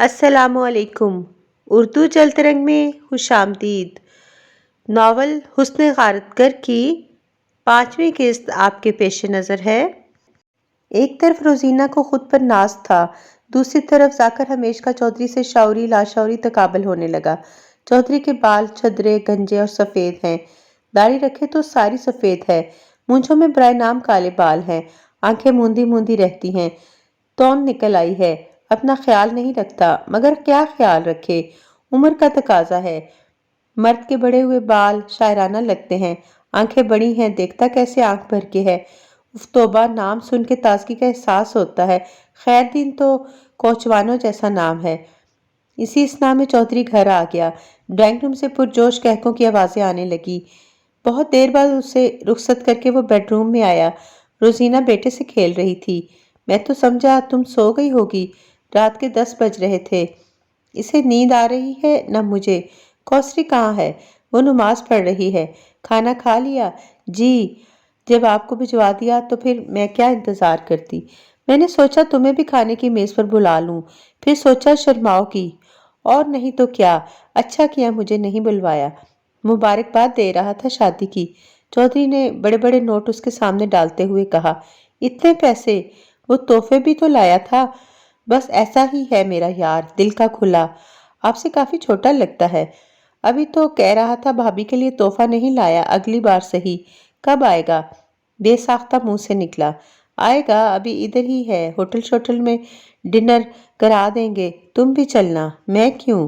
السلام علیکم۔ اردو جلترنگ میں خوش آمدید۔ ناول حسن غارتگر کی 5ویں قسط آپ کے پیش نظر ہے۔ ایک طرف روزینہ کو خود پر ناز تھا، دوسری طرف ذاکر ہمیشہ چودھری سے شعوری لاشعوری تقابل ہونے لگا۔ چودھری کے بال چھدرے، گنجے اور سفید ہیں، داڑھی رکھے تو ساری سفید ہے، مونچھوں میں برائے نام کالے بال ہیں، آنکھیں موندی موندی رہتی ہیں، توند نکل آئی ہے، اپنا خیال نہیں رکھتا، مگر کیا خیال رکھے، عمر کا تقاضا ہے۔ مرد کے بڑے ہوئے بال شاعرانہ لگتے ہیں، آنکھیں بڑی ہیں، دیکھتا کیسے آنکھ بھر کے ہے۔ اف توبہ، نام سن کے تازگی کا احساس ہوتا ہے۔ خیر دین تو کوچوانوں جیسا نام ہے۔ اسی اثنا میں چودھری گھر آ گیا۔ ڈرائنگ روم سے پرجوش قہقہوں کی آوازیں آنے لگی۔ بہت دیر بعد اسے رخصت کر کے وہ بیڈ روم میں آیا۔ روزینہ بیٹے سے کھیل رہی تھی۔ میں تو سمجھا تم سو گئی ہوگی، رات کے 10 بج رہے تھے۔ اسے نیند آ رہی ہے نہ مجھے۔ کوثری کہاں ہے؟ وہ نماز پڑھ رہی ہے۔ کھانا کھا لیا؟ جی۔ جب آپ کو بھجوا دیا تو پھر میں کیا انتظار کرتی؟ میں نے سوچا تمہیں بھی کھانے کی میز پر بلا لوں، پھر سوچا شرماؤ گی، اور نہیں تو کیا، اچھا کیا مجھے نہیں بلوایا۔ مبارکباد دے رہا تھا شادی کی۔ چودھری نے بڑے بڑے نوٹ اس کے سامنے ڈالتے ہوئے کہا، اتنے پیسے؟ وہ تحفے بھی تو لایا تھا۔ بس ایسا ہی ہے میرا یار، دل کا کھلا۔ آپ سے کافی چھوٹا لگتا ہے۔ ابھی تو کہہ رہا تھا بھابھی کے لیے تحفہ نہیں لایا، اگلی بار سہی۔ کب آئے گا؟ بے ساختہ منہ سے نکلا۔ آئے گا، ابھی ادھر ہی ہے، ہوٹل شوٹل میں ڈنر کرا دیں گے، تم بھی چلنا۔ میں کیوں؟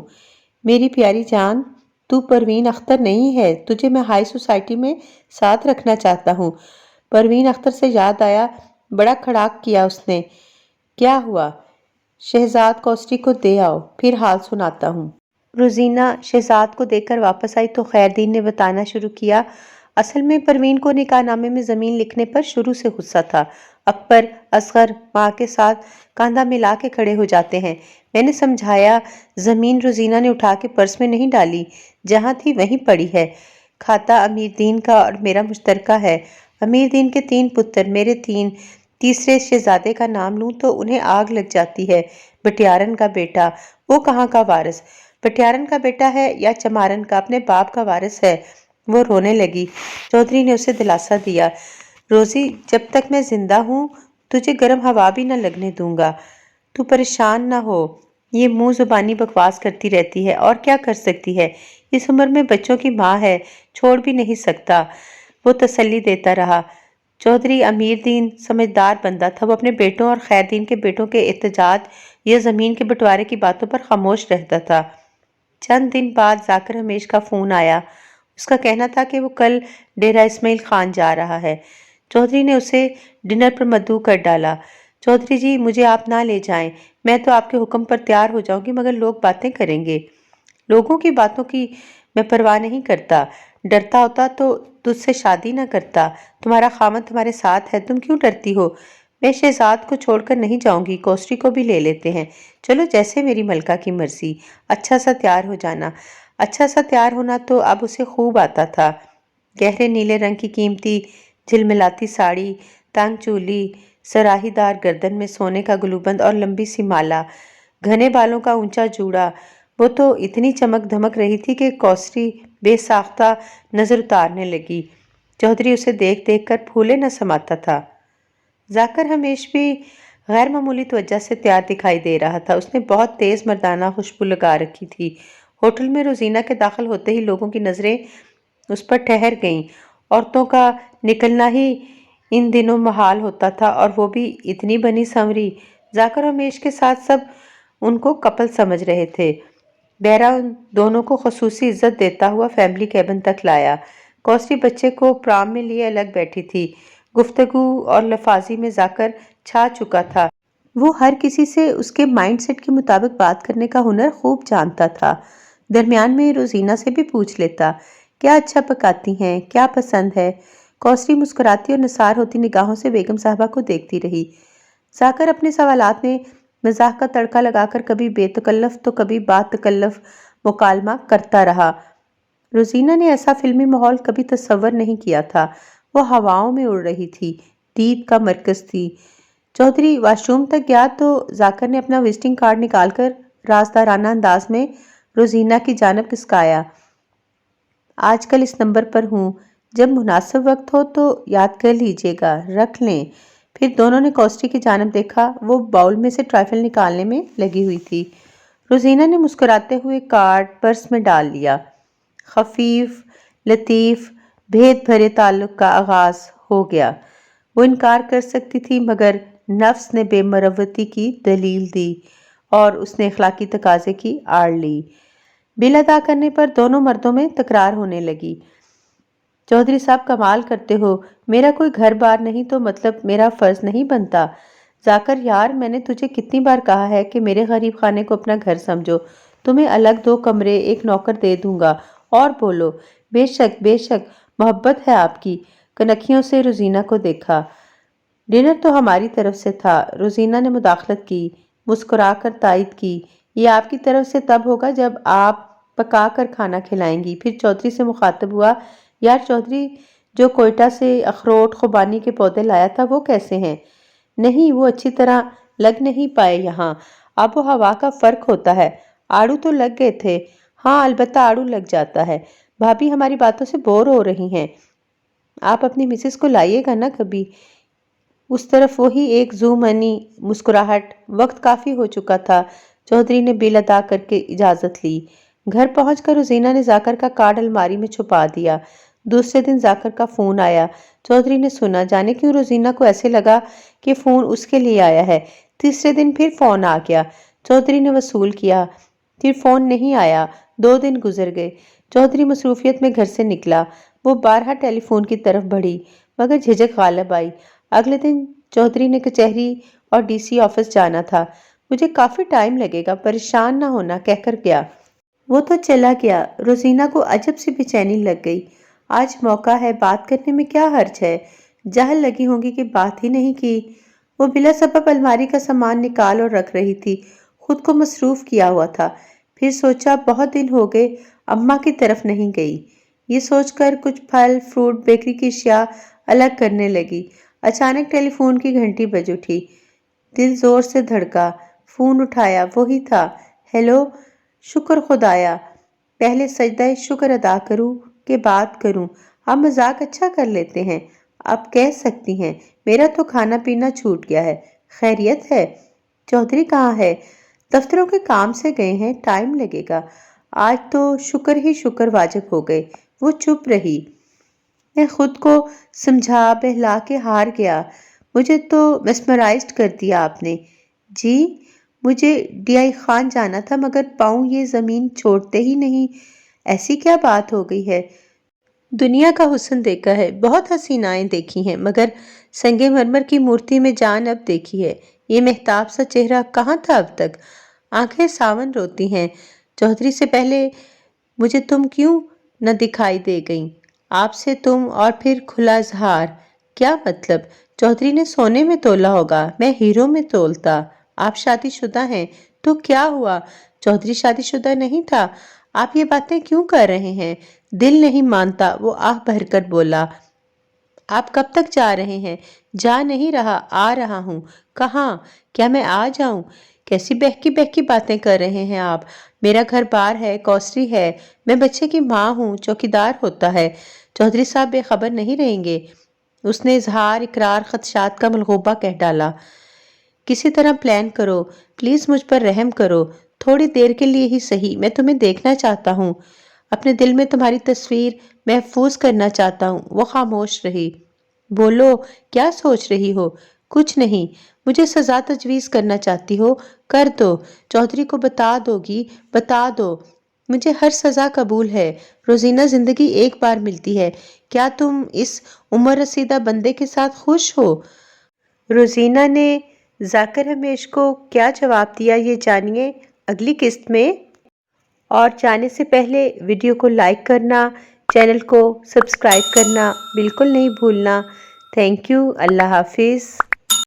میری پیاری جان، تو پروین اختر نہیں ہے، تجھے میں ہائی سوسائٹی میں ساتھ رکھنا چاہتا ہوں۔ پروین اختر سے یاد آیا، بڑا کھڑاک کیا اس نے۔ کیا ہوا؟ شہزاد کوثری کو دے آؤ، پھر حال سناتا ہوں۔ روزینہ شہزاد کو دیکھ کر واپس آئی تو خیردین نے بتانا شروع کیا، اصل میں پروین کو نکاح نامے میں زمین لکھنے پر شروع سے غصہ تھا۔ اکبر، اصغر ماں کے ساتھ کاندھا ملا کے کھڑے ہو جاتے ہیں۔ میں نے سمجھایا، زمین روزینہ نے اٹھا کے پرس میں نہیں ڈالی، جہاں تھی وہیں پڑی ہے۔ کھاتا امیر دین کا اور میرا مشترکہ ہے۔ امیر دین کے 3 پتر، میرے 3، تیسرے شہزادے کا نام لوں تو انہیں آگ لگ جاتی ہے۔ بٹیارن کا بیٹا، وہ کہاں کا وارث؟ بٹیارن کا بیٹا ہے یا چمارن کا، اپنے باپ کا وارث ہے۔ وہ رونے لگی۔ چودھری نے اسے دلاسا دیا، روزی، جب تک میں زندہ ہوں تجھے گرم ہوا بھی نہ لگنے دوں گا، تو پریشان نہ ہو۔ یہ منہ زبانی بکواس کرتی رہتی ہے، اور کیا کر سکتی ہے، اس عمر میں بچوں کی ماں ہے، چھوڑ بھی نہیں سکتا۔ وہ تسلی دیتا رہا۔ چودھری امیر دین سمجھدار بندہ تھا، وہ اپنے بیٹوں اور خیردین کے بیٹوں کے احتجاج یا زمین کے بٹوارے کی باتوں پر خاموش رہتا تھا۔ چند دن بعد ذاکر ہمیش کا فون آیا۔ اس کا کہنا تھا کہ وہ کل ڈیرہ اسماعیل خان جا رہا ہے۔ چودھری نے اسے ڈنر پر مدعو کر ڈالا۔ چودھری جی، مجھے آپ نہ لے جائیں، میں تو آپ کے حکم پر تیار ہو جاؤں گی، مگر لوگ باتیں کریں گے۔ لوگوں کی باتوں کی میں پرواہ نہیں کرتا، ڈرتا ہوتا تو تجھ سے شادی نہ کرتا۔ تمہارا خاوند تمہارے ساتھ ہے، تم کیوں ڈرتی ہو؟ میں شہزاد کو چھوڑ کر نہیں جاؤں گی، کوثری کو بھی لے لیتے ہیں۔ چلو، جیسے میری ملکہ کی مرضی۔ اچھا سا تیار ہو جانا۔ اچھا سا تیار ہونا تو اب اسے خوب آتا تھا۔ گہرے نیلے رنگ کی قیمتی جھلملاتی ساڑی، تنگ چولی، سراہی دار گردن میں سونے کا گلوبند اور لمبی سی مالا، گھنے بالوں کا اونچا جوڑا، وہ تو اتنی چمک دھمک رہی تھی کہ کوثری بے ساختہ نظر اتارنے لگی۔ چودھری اسے دیکھ دیکھ کر پھولے نہ سماتا تھا۔ ذاکر ہمیش بھی غیر معمولی توجہ سے تیار دکھائی دے رہا تھا۔ اس نے بہت تیز مردانہ خوشبو لگا رکھی تھی۔ ہوٹل میں روزینہ کے داخل ہوتے ہی لوگوں کی نظریں اس پر ٹھہر گئیں۔ عورتوں کا نکلنا ہی ان دنوں محال ہوتا تھا، اور وہ بھی اتنی بنی سنوری۔ ذاکر ہمیش کے ساتھ سب ان کو کپل سمجھ رہے تھے۔ بیرا ان دونوں کو خصوصی عزت دیتا ہوا فیملی کیبن تک لایا۔ کوثری بچے کو پرام میں لیے الگ بیٹھی تھی۔ گفتگو اور لفاظی میں ذاکر چھا چکا تھا۔ وہ ہر کسی سے اس کے مائنڈ سیٹ کے مطابق بات کرنے کا ہنر خوب جانتا تھا۔ درمیان میں روزینہ سے بھی پوچھ لیتا، کیا اچھا پکاتی ہیں، کیا پسند ہے؟ کوثری مسکراتی اور نثار ہوتی نگاہوں سے بیگم صاحبہ کو دیکھتی رہی۔ ذاکر اپنے سوالات میں مزاح کا تڑکا لگا کر کبھی بے تکلف تو کبھی با تکلف مکالمہ کرتا رہا۔ روزینہ نے ایسا فلمی ماحول کبھی تصور نہیں کیا تھا۔ وہ ہواؤں میں اڑ رہی تھی، دید کا مرکز تھی۔ چودھری واش روم تک گیا تو ذاکر نے اپنا وزٹنگ کارڈ نکال کر رازدارانہ انداز میں روزینہ کی جانب کسکایا۔ آج کل اس نمبر پر ہوں، جب مناسب وقت ہو تو یاد کر لیجیے گا، رکھ لیں۔ پھر دونوں نے کوسٹی کی جانب دیکھا، وہ باؤل میں سے ٹرائفل نکالنے میں لگی ہوئی تھی۔ روزینہ نے مسکراتے ہوئے کارڈ پرس میں ڈال لیا۔ خفیف، لطیف، بھید بھرے تعلق کا آغاز ہو گیا۔ وہ انکار کر سکتی تھی، مگر نفس نے بے مروتی کی دلیل دی اور اس نے اخلاقی تقاضے کی آڑ لی۔ بل ادا کرنے پر دونوں مردوں میں تکرار ہونے لگی۔ چودھری صاحب کمال کرتے ہو، میرا کوئی گھر بار نہیں تو مطلب میرا فرض نہیں بنتا؟ ذاکر یار، میں نے تجھے کتنی بار کہا ہے کہ میرے غریب خانے کو اپنا گھر سمجھو، تمہیں الگ 2 کمرے، 1 نوکر دے دوں گا اور بولو۔ بے شک بے شک، محبت ہے آپ کی۔ کنکھیوں سے روزینہ کو دیکھا۔ ڈنر تو ہماری طرف سے تھا، روزینہ نے مداخلت کی، مسکرا کر تائید کی۔ یہ آپ کی طرف سے تب ہوگا جب آپ پکا کر کھانا کھلائیں گی۔ پھر چودھری سے مخاطب ہوا، یار چودھری، جو کوئٹہ سے اخروٹ خوبانی کے پودے لایا تھا وہ کیسے ہیں؟ نہیں، وہ اچھی طرح لگ نہیں پائے، یہاں آب و ہوا کا فرق ہوتا ہے۔ آڑو تو لگ گئے تھے؟ ہاں البتہ آڑو لگ جاتا ہے۔ بھابھی ہماری باتوں سے بور ہو رہی ہیں، آپ اپنی مسز کو لائیے گا نا کبھی۔ اس طرف وہی ایک زومنی مسکراہٹ۔ وقت کافی ہو چکا تھا، چودھری نے بل ادا کر کے اجازت لی۔ گھر پہنچ کر روزینہ نے ذاکر کا کارڈ الماری میں چھپا دیا۔ دوسرے دن ذاکر کا فون آیا، چودھری نے سنا۔ جانے کیوں روزینہ کو ایسے لگا کہ فون اس کے لیے آیا ہے۔ تیسرے دن پھر فون آ گیا، چودھری نے وصول کیا۔ پھر فون نہیں آیا، 2 دن گزر گئے۔ چودھری مصروفیت میں گھر سے نکلا۔ وہ بارہا ٹیلی فون کی طرف بڑھی، مگر جھجک غالب آئی۔ اگلے دن چودھری نے کچہری اور ڈی سی آفس جانا تھا۔ مجھے کافی ٹائم لگے گا، پریشان نہ ہونا، کہہ کر گیا۔ وہ تو چلا گیا۔ روزینہ کو عجب سی بے چینی لگ گئی۔ آج موقع ہے، بات کرنے میں کیا حرج ہے؟ جہل لگی ہوں گی کہ بات ہی نہیں کی۔ وہ بلا سبب الماری کا سامان نکال اور رکھ رہی تھی، خود کو مصروف کیا ہوا تھا۔ پھر سوچا بہت دن ہو گئے اماں کی طرف نہیں گئی۔ یہ سوچ کر کچھ پھل، فروٹ، بیکری کی اشیاء الگ کرنے لگی۔ اچانک ٹیلی فون کی گھنٹی بج اٹھی۔ دل زور سے دھڑکا، فون اٹھایا، وہی تھا۔ ہیلو، شکر خدایا، پہلے سجدہ شکر ادا کروں کہ بات کروں؟ ہم مذاق اچھا کر لیتے ہیں، اب کہہ سکتی ہیں۔ میرا تو کھانا پینا چھوٹ گیا ہے، خیریت ہے؟ چودھری کہاں ہے؟ دفتروں کے کام سے گئے ہیں، ٹائم لگے گا۔ آج تو شکر ہی شکر واجب ہو گئے۔ وہ چپ رہی۔ میں خود کو سمجھا بہلا کے ہار گیا۔ مجھے تو میسمرائزڈ کر دیا آپ نے۔ جی، مجھے ڈی آئی خان جانا تھا، مگر پاؤں یہ زمین چھوڑتے ہی نہیں۔ ایسی کیا بات ہو گئی ہے؟ دنیا کا حسن دیکھا ہے، بہت حسینائیں دیکھی ہیں، مگر سنگ مرمر کی مورتی میں جان اب دیکھی ہے۔ یہ مہتاب سا چہرہ کہاں تھا اب تک؟ آنکھیں ساون روتی ہیں۔ چودھری سے پہلے مجھے تم کیوں نہ دکھائی دے گئیں؟ آپ سے تم اور پھر کھلا اظہار، کیا مطلب؟ چودھری نے سونے میں تولا ہوگا، میں ہیروں میں تولتا۔ آپ شادی شدہ ہیں تو کیا ہوا؟ چودھری شادی شدہ نہیں تھا۔ آپ یہ باتیں کیوں کر رہے ہیں؟ دل نہیں مانتا، وہ آہ بھر کر بولا۔ آپ کب تک جا رہے ہیں؟ جا نہیں رہا، آ رہا ہوں۔ کہاں؟ کیا میں آ جاؤں؟ کیسی بہکی بہکی باتیں کر رہے ہیں آپ؟ میرا گھر بار ہے، کوسری ہے، میں بچے کی ماں ہوں، چوکیدار ہوتا ہے۔ چودھری صاحب بے خبر نہیں رہیں گے۔ اس نے اظہار اقرار خدشات کا ملغوبہ کہہ ڈالا۔ کسی طرح پلان کرو، پلیز مجھ پر رحم کرو، تھوڑی دیر کے لیے ہی صحیح، میں تمہیں دیکھنا چاہتا ہوں، اپنے دل میں تمہاری تصویر محفوظ کرنا چاہتا ہوں۔ وہ خاموش رہی۔ بولو، کیا سوچ رہی ہو؟ کچھ نہیں۔ مجھے سزا تجویز کرنا چاہتی ہو؟ کر دو، چودھری کو بتا دو گی؟ بتا دو، مجھے ہر سزا قبول ہے۔ روزینہ، زندگی ایک بار ملتی ہے، کیا تم اس عمر رسیدہ بندے کے ساتھ خوش ہو؟ روزینہ نے ذاکر ہمیش کو کیا جواب دیا، یہ جانیے اگلی قسط میں۔ اور جانے سے پہلے ویڈیو کو لائک کرنا، چینل کو سبسکرائب کرنا بالکل نہیں بھولنا۔ تھینک یو، اللہ حافظ۔